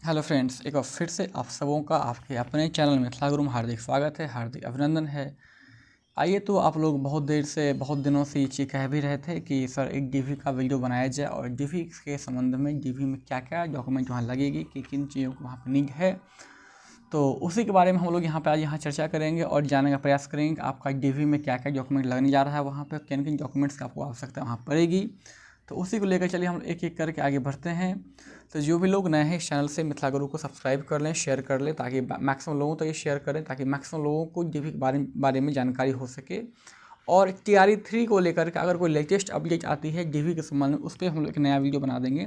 Hello friends, एक बार फिर से आप सबों का आपके अपने चैनल मिथिला गुरु में हार्दिक स्वागत है, हार्दिक अभिनंदन है। आइए, तो आप लोग बहुत दिनों से ये चीज़ कह भी रहे थे कि सर एक डीवी का वीडियो बनाया जाए और डीवी के संबंध में डीवी में क्या क्या डॉक्यूमेंट वहाँ लगेगी, कि किन चीज़ों को वहाँ पर नीड है। तो उसी के बारे में हम लोग आज यहाँ चर्चा करेंगे और जानने का प्रयास करेंगे कि आपका डीवी में क्या क्या डॉक्यूमेंट लगने जा रहा है, वहाँ पर किन किन डॉक्यूमेंट्स की आपको आवश्यकता वहाँ पड़ेगी। तो उसी को लेकर चलिए हम एक एक करके आगे बढ़ते हैं। तो जो भी लोग नए हैं इस चैनल से मिथिला गुरु को सब्सक्राइब कर लें, शेयर कर लें, ताकि मैक्सिमम लोगों तक ये शेयर करें, ताकि मैक्सिमम लोगों को डीवी के बारे में जानकारी हो सके। और TRE 3 को लेकर के अगर कोई लेटेस्ट अपडेट आती है डीवी के संबंध में, उस पर हम लोग एक नया वीडियो बना देंगे।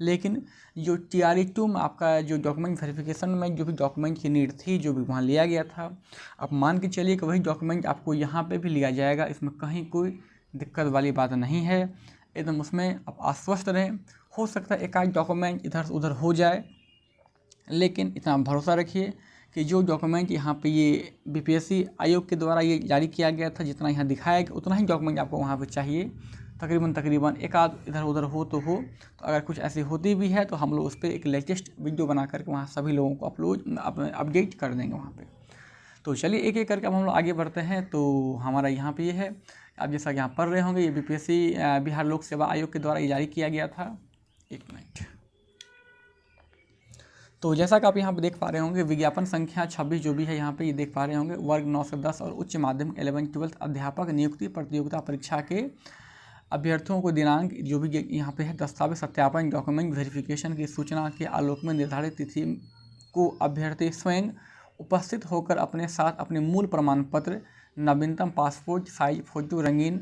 लेकिन जो TRE 2 में आपका जो डॉक्यूमेंट वेरिफिकेशन में जो भी डॉक्यूमेंट की नीड थी, जो भी वहाँ लिया गया था, आप मान के चलिए कि वही डॉक्यूमेंट आपको यहाँ पे भी लिया जाएगा। इसमें कहीं कोई दिक्कत वाली बात नहीं है, एकदम उसमें आप आश्वस्त रहें। हो सकता है एक आध डॉक्यूमेंट इधर से उधर हो जाए, लेकिन इतना भरोसा रखिए कि जो डॉक्यूमेंट यहाँ पे ये BPSC आयोग के द्वारा ये जारी किया गया था, जितना यहाँ दिखाया गया उतना ही डॉक्यूमेंट आपको वहाँ पे चाहिए। तकरीबन एक आध इधर उधर हो तो अगर कुछ ऐसी होती भी है तो हम लोग उस पर एक लेटेस्ट वीडियो बना करके वहाँ सभी लोगों को अपडेट कर देंगे वहाँ पे। तो चलिए एक एक करके अब हम लोग आगे बढ़ते हैं। तो हमारा यहाँ पे ये है, आप जैसा यहाँ पढ़ रहे होंगे, ये BPSC बिहार लोक सेवा आयोग के द्वारा ये जारी किया गया था। एक मिनट। तो जैसा कि आप यहाँ पे देख पा रहे होंगे, विज्ञापन संख्या 26 जो भी है यहाँ पे ये देख पा रहे होंगे, वर्ग 9 से 10 और उच्च माध्यमिक 11-12 अध्यापक नियुक्ति प्रतियोगिता परीक्षा के अभ्यर्थियों को दिनांक जो भी यहाँ पे है दस्तावेज सत्यापन डॉक्यूमेंट वेरिफिकेशन की सूचना के आलोक में निर्धारित तिथि को अभ्यर्थी स्वयं उपस्थित होकर अपने साथ अपने मूल प्रमाण पत्र, नवीनतम पासपोर्ट साइज फोटो, रंगीन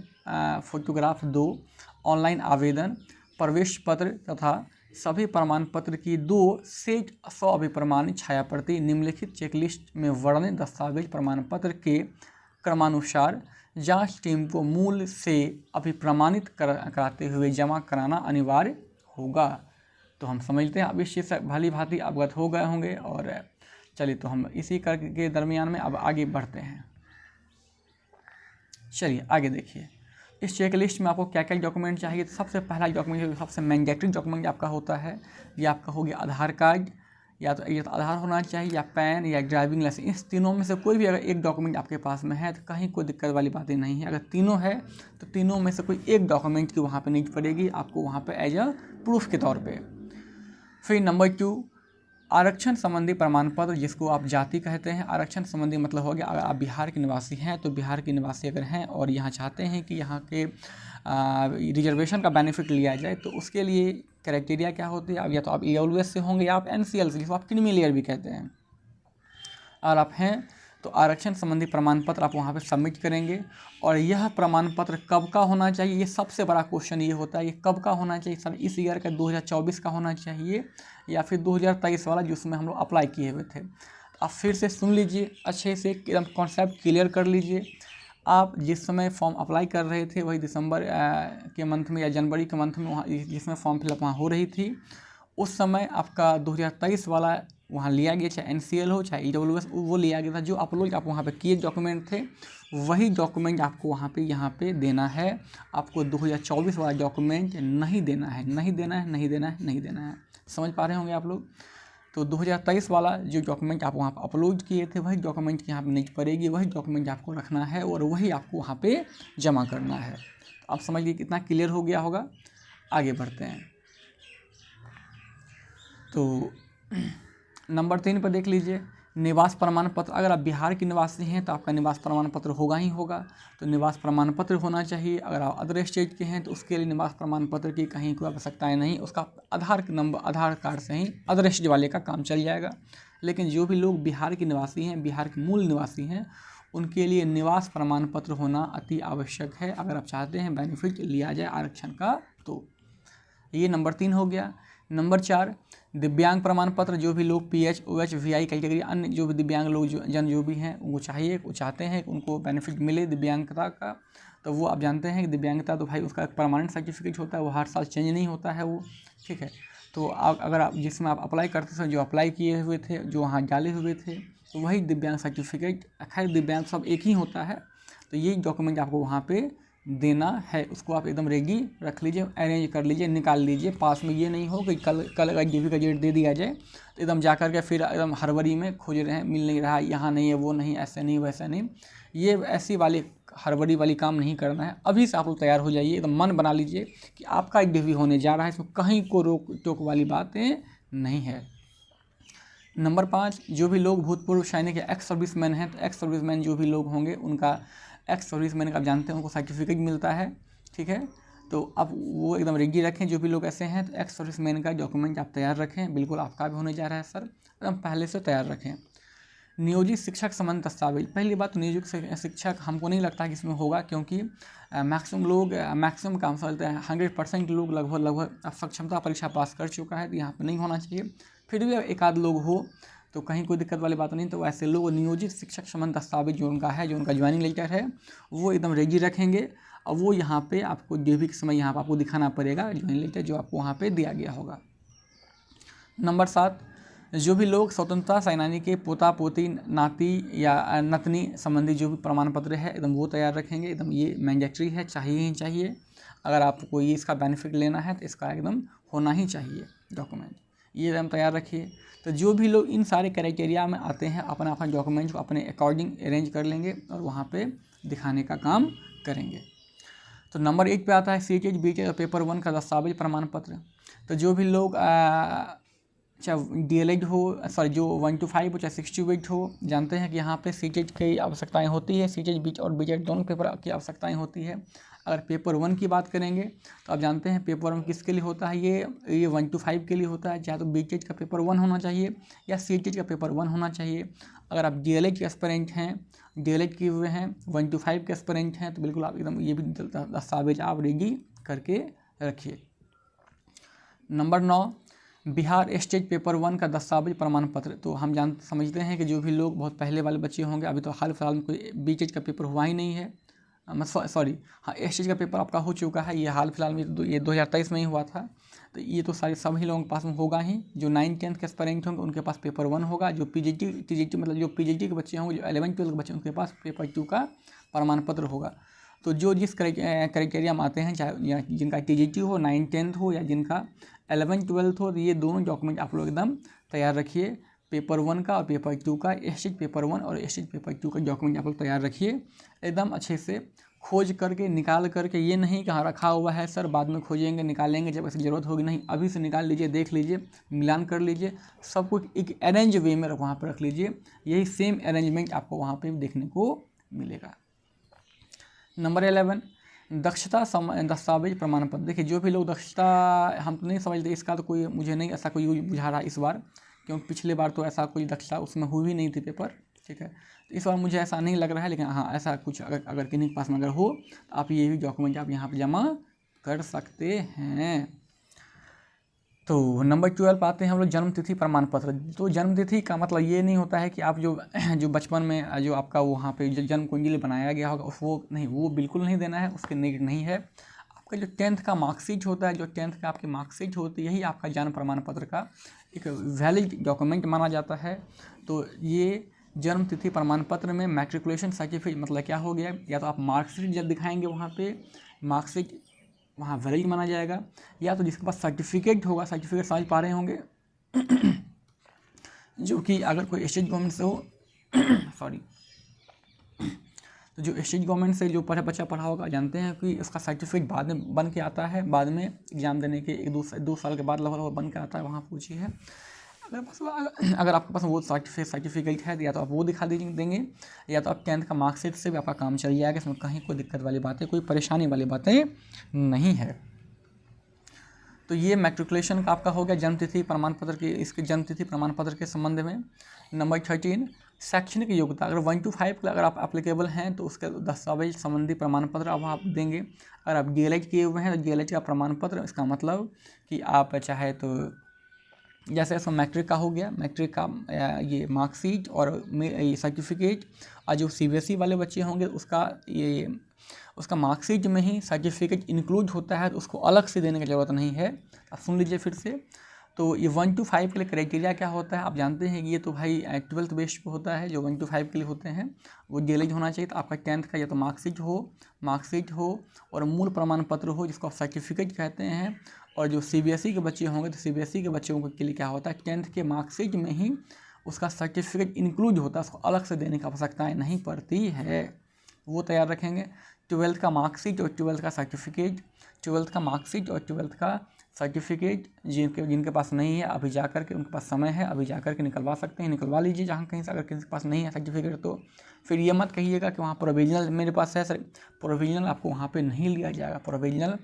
फोटोग्राफ 2, ऑनलाइन आवेदन, प्रवेश पत्र तथा सभी प्रमाण पत्र की 2 सेट 100 अभिप्रमाणित छायाप्रति निम्नलिखित चेकलिस्ट में वर्णित दस्तावेज प्रमाण पत्र के क्रमानुसार जांच टीम को मूल से अभिप्रमाणित कराते हुए जमा कराना अनिवार्य होगा। तो हम समझते हैं अब इस चीज़ से भली भांति अवगत हो गए होंगे। और चलिए, तो हम इसी के दरमियान में अब आगे बढ़ते हैं। चलिए आगे देखिए, इस चेकलिस्ट में आपको क्या क्या डॉक्यूमेंट चाहिए। तो सबसे पहला डॉक्यूमेंट, सबसे मैंडेटरी डॉक्यूमेंट आपका होता है, ये आपका हो गया आधार कार्ड। या तो ये तो आधार होना चाहिए, या पैन, या ड्राइविंग लाइसेंस। इस तीनों में से कोई भी अगर एक डॉक्यूमेंट आपके पास में है तो कहीं कोई दिक्कत वाली बातें नहीं है। अगर तीनों है तो तीनों में से कोई एक डॉक्यूमेंट की वहाँ पर नीड पड़ेगी आपको, वहाँ पर एज अ प्रूफ के तौर पर। फिर नंबर 2, आरक्षण संबंधी प्रमाण पत्र, जिसको आप जाति कहते हैं। आरक्षण संबंधी मतलब हो गया, अगर आप बिहार के निवासी हैं तो बिहार के निवासी अगर हैं और यहाँ चाहते हैं कि यहाँ के रिजर्वेशन का बेनिफिट लिया जाए, तो उसके लिए क्राइटेरिया क्या होती है। अब या तो आप EWS से होंगे या आप NCL से, जिसको आप क्रीमी लेयर भी कहते हैं। और आप हैं तो आरक्षण संबंधी प्रमाण पत्र आप वहाँ पे सबमिट करेंगे। और यह प्रमाण पत्र कब का होना चाहिए, ये सबसे बड़ा क्वेश्चन ये होता है, ये कब का होना चाहिए। सर इस ईयर का 2024 का होना चाहिए या फिर 2023 वाला जिसमें हम लोग अप्लाई किए हुए थे। आप फिर से सुन लीजिए, अच्छे से एकदम कॉन्सेप्ट क्लियर कर लीजिए। आप जिस समय फॉर्म अप्लाई कर रहे थे वही दिसंबर के मंथ में या जनवरी के मंथ में वहाँ जिसमें फॉर्म फिलअप वहाँ हो रही थी, उस समय आपका 2023 वाला वहाँ लिया गया, चाहे NCL हो चाहे EWS, वो लिया गया था। जो अपलोड आप वहाँ पे किए डॉक्यूमेंट थे वही डॉक्यूमेंट आपको वहाँ पे यहाँ पे देना है। आपको 2024 वाला डॉक्यूमेंट नहीं देना है, नहीं देना है, नहीं देना है, नहीं देना है। समझ पा रहे होंगे आप लोग। तो 2023 वाला जो डॉक्यूमेंट आप वहाँ पर अपलोड किए थे वही डॉक्यूमेंट यहाँ पर नहीं पड़ेगी, वही डॉक्यूमेंट आपको रखना है और वही आपको वहाँ पर जमा करना है। आप समझ लीजिए कितना क्लियर हो गया होगा। आगे बढ़ते हैं। तो नंबर 3 पर देख लीजिए, निवास प्रमाण पत्र। अगर आप बिहार के निवासी हैं तो आपका निवास प्रमाण पत्र होगा ही होगा, तो निवास प्रमाण पत्र होना चाहिए। अगर आप अदर स्टेट के हैं तो उसके लिए निवास प्रमाण पत्र की कहीं कोई आवश्यकताएँ नहीं, उसका आधार कार्ड से ही अदर स्टेट वाले का काम चल जाएगा। लेकिन जो भी लोग बिहार के निवासी हैं, बिहार के मूल निवासी हैं, उनके लिए निवास प्रमाण पत्र होना अति आवश्यक है अगर आप चाहते हैं बेनिफिट लिया जाए आरक्षण का। तो ये नंबर 3 हो गया। नंबर 4, दिव्यांग प्रमाण पत्र। जो भी लोग PH, OH, VI कैटेगरी, अन्य जो भी दिव्यांग लोग जो भी हैं वो चाहते हैं कि उनको बेनिफिट मिले दिव्यांगता का। तो वो आप जानते हैं कि दिव्यांगता तो भाई उसका एक परमानेंट सर्टिफिकेट होता है, वो हर साल चेंज नहीं होता है वो, ठीक है। तो अगर आप जिसमें आप अप्लाई करते थे, जो अप्लाई किए हुए थे, जो वहाँ डाले हुए थे, तो वही दिव्यांग सर्टिफिकेट, खैर दिव्यांग सब एक ही होता है। तो ये डॉक्यूमेंट आपको वहाँ पर देना है उसको आप एकदम रेडी रख लीजिए, अरेंज कर लीजिए, निकाल लीजिए पास में। ये नहीं हो कि कल अगर DV का डेट दे दिया जाए तो एकदम जा कर के फिर एकदम हड़बड़ी में खोज रहे हैं, मिल नहीं रहा, यहाँ नहीं है, वो नहीं, ऐसे नहीं, वैसा नहीं। ये ऐसी वाली हड़बड़ी वाली काम नहीं करना है। अभी से आप लोग तैयार हो जाइए, एकदम मन बना लीजिए कि आपका एक DV होने जा रहा है, इसमें कहीं को रोक टोक वाली बातें नहीं है। नंबर 5, जो भी लोग भूतपूर्व सैनिक या एक्स सर्विसमैन हैं, तो एक्स सर्विसमैन जो भी लोग होंगे उनका एक्स सर्विसमैन का आप जानते हैं उनको सर्टिफिकेट मिलता है, ठीक है। तो आप वो एकदम रेडी रखें। जो भी लोग ऐसे हैं तो एक्स सर्विसमैन का डॉक्यूमेंट आप तैयार रखें, बिल्कुल आपका भी होने जा रहा है सर, एकदम पहले से तैयार रखें। नियोजित शिक्षक संबंध दस्तावेज, पहली बात तो नियोजित शिक्षक हमको नहीं लगता कि इसमें होगा, क्योंकि मैक्सिमम लोग मैक्सिमम काम समझते हैं, 100% लोग लगभग अब सक्षमता परीक्षा पास कर चुका है, तो यहाँ पर नहीं होना चाहिए। फिर भी एक आध लोग हो तो कहीं कोई दिक्कत वाली बात नहीं। तो ऐसे लोग नियोजित शिक्षक संबंध दस्तावेज जो उनका है, जो उनका ज्वाइनिंग लेटर है, वो एकदम रेडी रखेंगे। और वो यहाँ पे आपको DV के समय यहाँ पर आपको दिखाना पड़ेगा ज्वाइनिंग लेटर जो आपको वहाँ पे दिया गया होगा। नंबर 7, जो भी लोग स्वतंत्रता सेनानी के पोता पोती नाती या नतनी संबंधी जो भी प्रमाण पत्र है एकदम वो तैयार रखेंगे। एकदम ये मैंडेटरी है, चाहिए ही चाहिए। अगर आपको ये इसका बेनिफिट लेना है तो इसका एकदम होना ही चाहिए डॉक्यूमेंट, ये एकदम तैयार रखिए। तो जो भी लोग इन सारे क्राइटेरिया में आते हैं अपना अपना डॉक्यूमेंट को अपने अकॉर्डिंग अरेंज कर लेंगे और वहाँ पे दिखाने का काम करेंगे। तो नंबर 1 पे आता है CTET BTET और पेपर 1 का दस्तावेज प्रमाण पत्र। तो जो भी लोग चाहे DLED हो, सॉरी जो 1 to 5 हो चाहे 6 to 8 हो, जानते हैं कि यहाँ पे CTET की आवश्यकताएँ होती है, CTET BTET और BTET दोनों पेपर की आवश्यकताएँ होती है। अगर पेपर 1 की बात करेंगे तो आप जानते हैं पेपर 1 किसके लिए होता है, ये 1 to 5 के लिए होता है। चाहे तो BTET का पेपर 1 होना चाहिए या CTET का पेपर 1 होना चाहिए। अगर आप DLED के एस्पिरेंट हैं, DLED किए हुए हैं, 1 to 5 के एस्पिरेंट हैं, तो बिल्कुल आप एकदम ये भी दस्तावेज आप रेडी करके रखिए। नंबर 9, बिहार स्टेट पेपर 1 का दस्तावेज प्रमाण पत्र। तो हम समझते हैं कि जो भी लोग बहुत पहले वाले बच्चे होंगे, अभी तो हाल फिलहाल में कोई BTET का पेपर हुआ ही नहीं है, सॉरी हाँ स्टेट का पेपर आपका हो चुका है, ये हाल फिलहाल में ये 2023 में ही हुआ था। तो ये तो सारे सभी लोगों के पास में होगा ही। जो 9th-10th के एस्पिरेंट होंगे उनके पास पेपर 1 होगा। जो TGT मतलब जो PGT के बच्चे होंगे, जो 11th-12th के बच्चे उनके पास पेपर 2 का प्रमाण पत्र होगा। तो जो जिस क्राइटेरिया में आते हैं, चाहे जिनका TGT हो, 9th-10th हो या जिनका 11th-12th हो, तो ये दोनों डॉक्यूमेंट आप लोग एकदम तैयार रखिए। पेपर 1 का और पेपर 2 का, स्टेट पेपर 1 और स्टेट पेपर 2 का डॉक्यूमेंट आप लोग तैयार रखिए एकदम अच्छे से, खोज करके निकाल करके। ये नहीं कि हाँ रखा हुआ है सर बाद में खोजेंगे निकालेंगे जब ऐसी ज़रूरत होगी, नहीं, अभी से निकाल लीजिए, देख लीजिए, मिलान कर लीजिए, सब कुछ एक अरेंज वे में वहाँ पर रख लीजिए। यही सेम अरेंजमेंट आपको वहाँ पर देखने को मिलेगा। नंबर 11, दक्षता दस्तावेज प्रमाण पत्र। देखिए जो भी लोग दक्षता, हम तो नहीं समझते इसका, तो कोई मुझे नहीं ऐसा कोई बुझा रहा इस बार, क्योंकि पिछले बार तो ऐसा कोई दक्षता उसमें हुई भी नहीं थी पेपर, ठीक है। तो इस बार मुझे ऐसा नहीं लग रहा है, लेकिन हाँ ऐसा कुछ अगर किन्हीं के पास में अगर हो तो आप ये भी डॉक्यूमेंट आप यहाँ पर जमा कर सकते हैं। तो नंबर 12 पाते हैं हम लोग जन्म तिथि प्रमाण पत्र। तो जन्म तिथि का मतलब ये नहीं होता है कि आप जो बचपन में जो आपका वहाँ पे जो जन्म कुंडली बनाया गया होगा वो नहीं, वो बिल्कुल नहीं देना है, उसके नेगेटिव नहीं है। आपका जो 10th का मार्कशीट होता है, जो 10th का आपकी मार्कशीट होती है, यही आपका जन्म प्रमाण पत्र का एक वैलिड डॉक्यूमेंट माना जाता है। तो ये जन्म तिथि प्रमाण पत्र में मैट्रिकुलेशन सर्टिफिकेट मतलब क्या हो गया, या तो आप मार्कशीट जब दिखाएंगे वहाँ पे मार्कशीट वहाँ वैलिड माना जाएगा, या तो जिसके पास सर्टिफिकेट होगा, सर्टिफिकेट समझ पा रहे होंगे जो कि अगर कोई स्टेट गवर्नमेंट से हो सॉरी, तो जो स्टेट गवर्नमेंट से जो बच्चा पढ़ा होगा, जानते हैं कि उसका सर्टिफिकेट बाद में बन के आता है, बाद में एग्ज़ाम देने के 1-2 साल के बाद लगभग बन के आता है, वहाँ पूछिए है। अगर आपके पास वो सर्टिफिकेट है या तो आप वो दिखा देंगे, या तो आप 10th का मार्कशीट से भी आपका काम चल जाएगा। इसमें कहीं कोई दिक्कत वाली बातें, कोई परेशानी वाली बातें नहीं है। तो ये मैट्रिकुलेशन का आपका हो गया जन्म तिथि प्रमाण पत्र की, इसके जन्म तिथि प्रमाण पत्र के संबंध में। नंबर 13, शैक्षणिक योग्यता। अगर 1 to 5 का अगर आप एप्लीकेबल हैं तो उसके दस्तावेज संबंधी प्रमाण पत्र अब आप देंगे। अगर आप DLED किए हुए हैं तो DLED का प्रमाण पत्र, इसका मतलब कि आप चाहे तो जैसे इसमें मैट्रिक का हो गया, मैट्रिक का ये मार्कशीट और ये सर्टिफिकेट, और जो CBSE वाले बच्चे होंगे उसका मार्कशीट में ही सर्टिफिकेट इंक्लूड होता है, तो उसको अलग से देने की ज़रूरत नहीं है। आप सुन लीजिए फिर से, तो ये 1 to 5 के लिए क्राइटेरिया क्या होता है आप जानते हैं कि ये तो भाई 12th बेस्ड पे होता है। जो 1 to 5 के लिए होते हैं वो डीएलएड होना चाहिए। तो आपका 10th का या तो मार्कशीट हो और मूल प्रमाण पत्र हो जिसको आप सर्टिफिकेट कहते हैं। और जो सीबीएसई के बच्चे होंगे तो सीबीएसई के बच्चों के लिए क्या होता है 10th के मार्कशीट में ही उसका सर्टिफिकेट इंक्लूड होता है, उसको अलग से देने की आवश्यकता नहीं पड़ती है, वो तैयार रखेंगे। 12th का मार्कशीट और 12th का सर्टिफिकेट, 12th का मार्कशीट और 12th का सर्टिफिकेट जिनके पास नहीं है अभी जा कर के, उनके पास समय है अभी जा कर के निकलवा सकते हैं, निकलवा लीजिए जहाँ कहीं से। अगर किसी के पास नहीं है सर्टिफिकेट तो फिर ये मत कहिएगा कि वहाँ प्रोविजनल मेरे पास है सर, प्रोविजनल आपको वहाँ पे नहीं लिया जाएगा प्रोविजनल,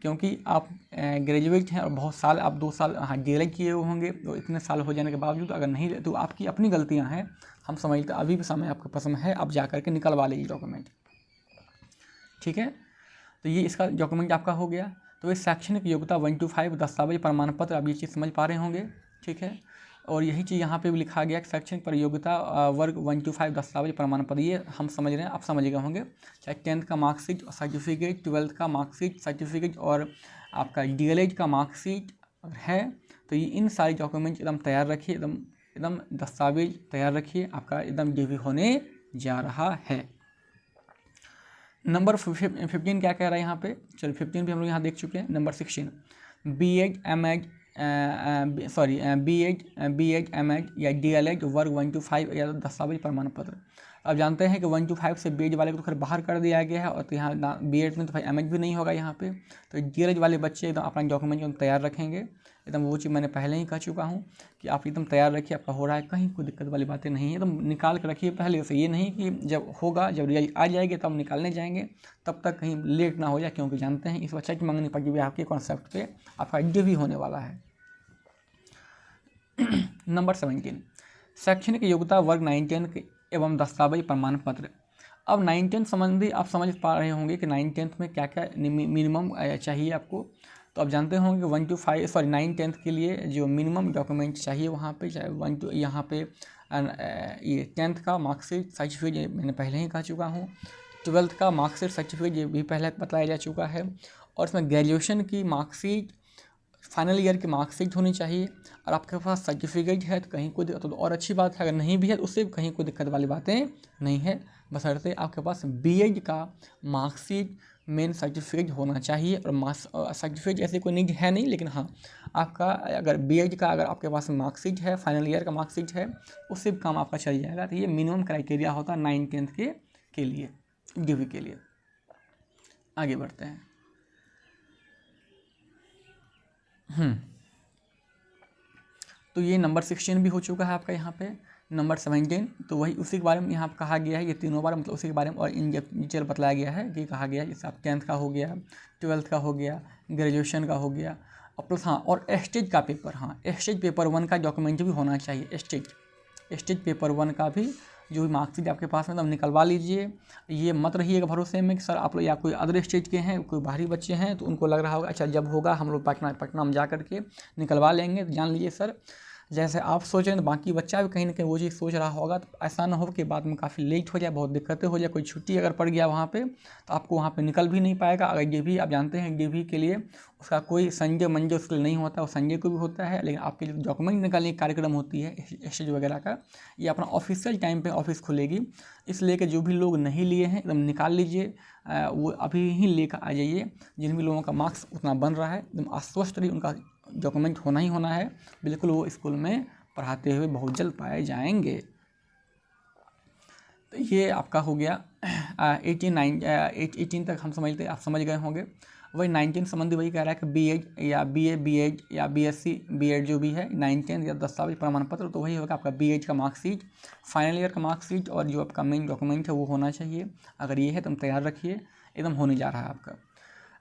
क्योंकि आप ग्रेजुएट हैं और बहुत साल आप 2 साल डीएलएड किए हुए होंगे। तो इतने साल हो जाने के बावजूद अगर नहीं तो आपकी अपनी गलतियाँ हैं, हम समझते अभी भी समय आपके पास है, आप जा कर के निकलवा लीजिए डॉक्यूमेंट, ठीक है। तो ये इसका डॉक्यूमेंट आपका हो गया। तो ये शैक्षणिक योग्यता 1 to 5 दस्तावेज प्रमाण पत्र, आप ये चीज़ समझ पा रहे होंगे, ठीक है। और यही चीज़ यहाँ पे भी लिखा गया कि शैक्षणिक पर योग्यता वर्ग 1 to 5 दस्तावेज प्रमाण पत्र, ये हम समझ रहे हैं, आप समझ गए होंगे। चाहे 10th का मार्कशीट सर्टिफिकेट, 12th का मार्कशीट सर्टिफिकेट और आपका डीएलएड का मार्कशीट है, तो ये इन सारे डॉक्यूमेंट एकदम तैयार रखिए, एकदम दस्तावेज तैयार रखिए, आपका एकदम डीवी होने जा रहा है। नंबर 15 क्या कह रहा है यहाँ पे, चलो 15 भी हम लोग यहाँ देख चुके हैं। नंबर 16 बीएड एमएड या डीएलएड वर्ग 1 to 5 या दस्तावेज प्रमाण पत्र। अब जानते हैं कि 1 to 5 से बीएड वाले को तो खैर बाहर कर दिया गया है, और तो यहाँ बीएड में तो भाई एमएड भी नहीं होगा यहाँ पे। तो डीएलएड वाले बच्चे एकदम अपना डॉक्यूमेंट एकदम तैयार रखेंगे, एकदम वो चीज़ मैंने पहले ही कह चुका हूँ कि आप एकदम तैयार रखिए, आपका हो रहा है, कहीं कोई दिक्कत वाली बातें नहीं है, एकदम निकाल कर रखिए पहले से। ये नहीं कि जब होगा, जब रिजल्ट आ जाएगी तब निकालने जाएंगे, तब तक कहीं लेट ना हो जाए, क्योंकि जानते हैं इस बार चेक मांगनी पड़ेगी भी आपके कॉन्सेप्ट पे, आपका डीवी होने वाला है। नंबर 17 शैक्षणिक योग्यता वर्ग 9-10 एवं दस्तावेज प्रमाण पत्र। अब 9-10 संबंधी आप समझ पा रहे होंगे कि 9-10 में क्या क्या मिनिमम चाहिए आपको। तो आप जानते होंगे कि 1 to 5 9-10 के लिए जो मिनिमम डॉक्यूमेंट चाहिए वहाँ पे, चाहे 1 to यहाँ पे ये 10th का मार्कशीट सर्टिफिकेट मैंने पहले ही कह चुका हूँ, 12th का मार्कशीट सर्टिफिकेट ये भी पहले बताया जा चुका है, और इसमें ग्रेजुएशन की मार्कशीट, फाइनल ईयर की मार्कशीट होनी चाहिए। और आपके पास सर्टिफिकेट है तो कहीं कोई दिक्कत तो और अच्छी बात है, अगर नहीं भी है तो उससे कहीं कोई दिक्कत वाली बातें नहीं है, बशर्ते आपके पास बीएड का मार्कशीट मेन सर्टिफिकेट होना चाहिए। और सर्टिफिकेट ऐसे कोई नीड है नहीं, लेकिन हाँ आपका अगर बीएड का अगर आपके पास मार्कशीट है, फाइनल ईयर का मार्कशीट है, उससे भी काम आपका चल जाएगा। तो ये मिनिमम क्राइटेरिया होता है 9-10 के लिए, डीवी के लिए। आगे बढ़ते हैं। तो ये नंबर 16 भी हो चुका है आपका यहाँ पे। नंबर 17 तो वही उसी के बारे में यहाँ कहा गया है, ये तीनों बार मतलब उसी के बारे में और इन डिटेल बतलाया गया है कि कहा गया है, जैसे आप 10th का हो गया, 12th का हो गया, ग्रेजुएशन का हो गया, और प्लस हाँ और स्टेज का पेपर, हाँ स्टेज पेपर 1 का डॉक्यूमेंट भी होना चाहिए। स्टेज पेपर 1 का भी जो भी मार्कशीट आपके पास में तब निकलवा लीजिए। ये मत रहिएगा भरोसे में कि सर आप लोग या कोई अदर स्टेट के हैं, कोई बाहरी बच्चे हैं, तो उनको लग रहा होगा अच्छा जब होगा हम लोग पटना में जा करके निकलवा लेंगे। तो जान लीजिए सर जैसे आप सोच रहे हैं तो बाकी बच्चा भी कहीं ना कहीं वो चीज़ सोच रहा होगा। तो ऐसा ना हो कि बाद में काफ़ी लेट हो जाए, बहुत दिक्कतें हो जाए, कोई छुट्टी अगर पड़ गया वहाँ पे तो आपको वहाँ पे निकल भी नहीं पाएगा। अगर डीवी आप जानते हैं डीवी के लिए उसका कोई संडे मंडे उसके लिए नहीं होता, वो संडे को भी होता है, लेकिन आपके जो डॉक्यूमेंट निकालने की कार्यक्रम होती है स्टेज वगैरह का, ये अपना ऑफिशियल टाइम पे ऑफिस खुलेगी। इसलिए कि जो भी लोग नहीं लिए हैं एकदम निकाल लीजिए, वो अभी ही लेकर आ जाइए। जिन भी लोगों का मार्क्स उतना बन रहा है एकदम आश्वस्त रहिए, उनका डॉक्यूमेंट होना ही होना है, बिल्कुल वो स्कूल में पढ़ाते हुए बहुत जल्द पाए जाएंगे। तो ये आपका हो गया 18 तक हम समझते आप समझ गए होंगे। वही 19 संबंधी वही कह रहा है कि बीएड या बीएड या बीएससी बीएड जो भी है 9-10 या दस्तावेज प्रमाण पत्र, तो वही होगा आपका बीएड का मार्कशीट, फाइनल ईयर का मार्कशीट, और जो आपका मेन डॉक्यूमेंट है वो होना चाहिए। अगर ये है तो तैयार रखिए, एकदम होने जा रहा है आपका।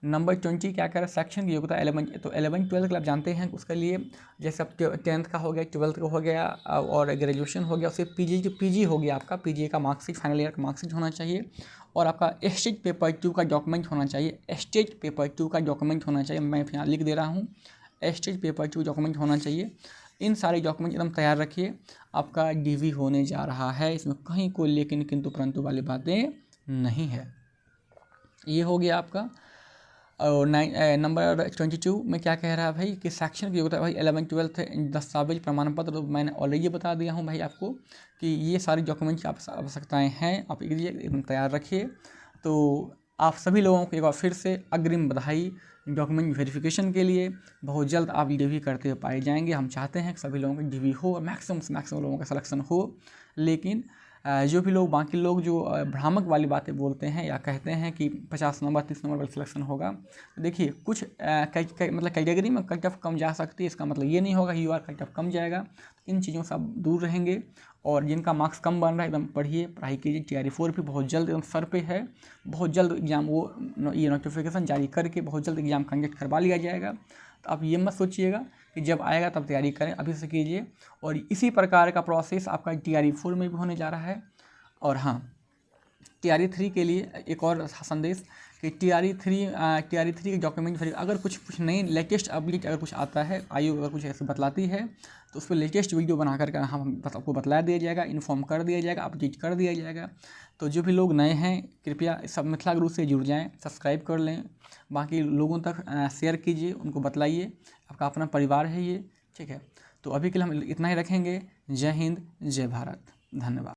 नंबर 20 क्या कह रहा है, शैक्षणिक योग्यता 11, तो 11-12 आप जानते हैं उसके लिए जैसे अब 10th का हो गया, 12th का हो गया और ग्रेजुएशन हो गया, उससे पीजी हो गया आपका, पीजी का मार्कशीट, फाइनल ईयर का मार्कशीट होना चाहिए। और आपका स्टेज पेपर 2 का डॉक्यूमेंट होना चाहिए, स्टेज पेपर 2 का डॉक्यूमेंट होना चाहिए, मैं यहाँ लिख दे रहा हूँ स्टेज पेपर 2 डॉक्यूमेंट होना चाहिए। इन सारे डॉक्यूमेंट एकदम तैयार रखिए, आपका डीवी होने जा रहा है, इसमें कहीं कोई लेकिन किंतु परंतु वाली बातें नहीं है। ये हो गया आपका। और नंबर 22 में क्या कह रहा है भाई कि सेक्शन की योग्यता भाई 11th-12th दस्तावेज प्रमाण पत्र, तो मैंने ऑलरेडी बता दिया हूँ भाई आपको कि ये सारी डॉक्यूमेंट की आवश्यकताएँ हैं। आप एकदम तैयार रखिए। तो आप सभी लोगों को एक बार फिर से अग्रिम बधाई डॉक्यूमेंट वेरिफिकेशन के लिए। बहुत जल्द आप DV करते हुए पाए जाएंगे। हम चाहते हैं कि सभी लोगों का DV हो और मैक्सिमम से मैक्सिमम लोगों का सिलेक्शन हो। लेकिन जो भी लोग बाकी लोग जो भ्रामक वाली बातें बोलते हैं या कहते हैं कि 50 नंबर 30 नंबर पर सिलेक्शन होगा, तो देखिए कुछ मतलब कैटेगरी में कट ऑफ कम जा सकती है, इसका मतलब ये नहीं होगा UR कट ऑफ कम जाएगा। इन चीज़ों से आप दूर रहेंगे। और जिनका मार्क्स कम बन रहा है एकदम पढ़िए, पढ़ाई कीजिए। TRE 4 भी बहुत जल्द एकदम सर पे है, बहुत जल्द एग्ज़ाम वो ये नोटिफिकेशन जारी करके बहुत जल्द एग्ज़ाम कंडक्ट करवा लिया जाएगा। तो आप ये मत सोचिएगा कि जब आएगा तब तैयारी करें, अभी से कीजिए। और इसी प्रकार का प्रोसेस आपका TRE 4 में भी होने जा रहा है। और हाँ, TRE 3 के लिए एक और संदेश कि TRE 3 के डॉक्यूमेंट अगर कुछ नई लेटेस्ट अपडेट अगर कुछ आता है, आयोग अगर कुछ ऐसे बतलाती है, तो उस पर लेटेस्ट वीडियो बना करके हम आपको बतला दिया जाएगा, इन्फॉर्म कर दिया जाएगा, अपडेट कर दिया जाएगा। तो जो भी लोग नए हैं कृपया सब मिथिला गुरु से जुड़ जाएं, सब्सक्राइब कर लें, बाकी लोगों तक शेयर कीजिए, उनको बतलाइए। आपका अपना परिवार है ये, ठीक है। तो अभी के लिए हम इतना ही रखेंगे। जय हिंद, जय भारत, धन्यवाद।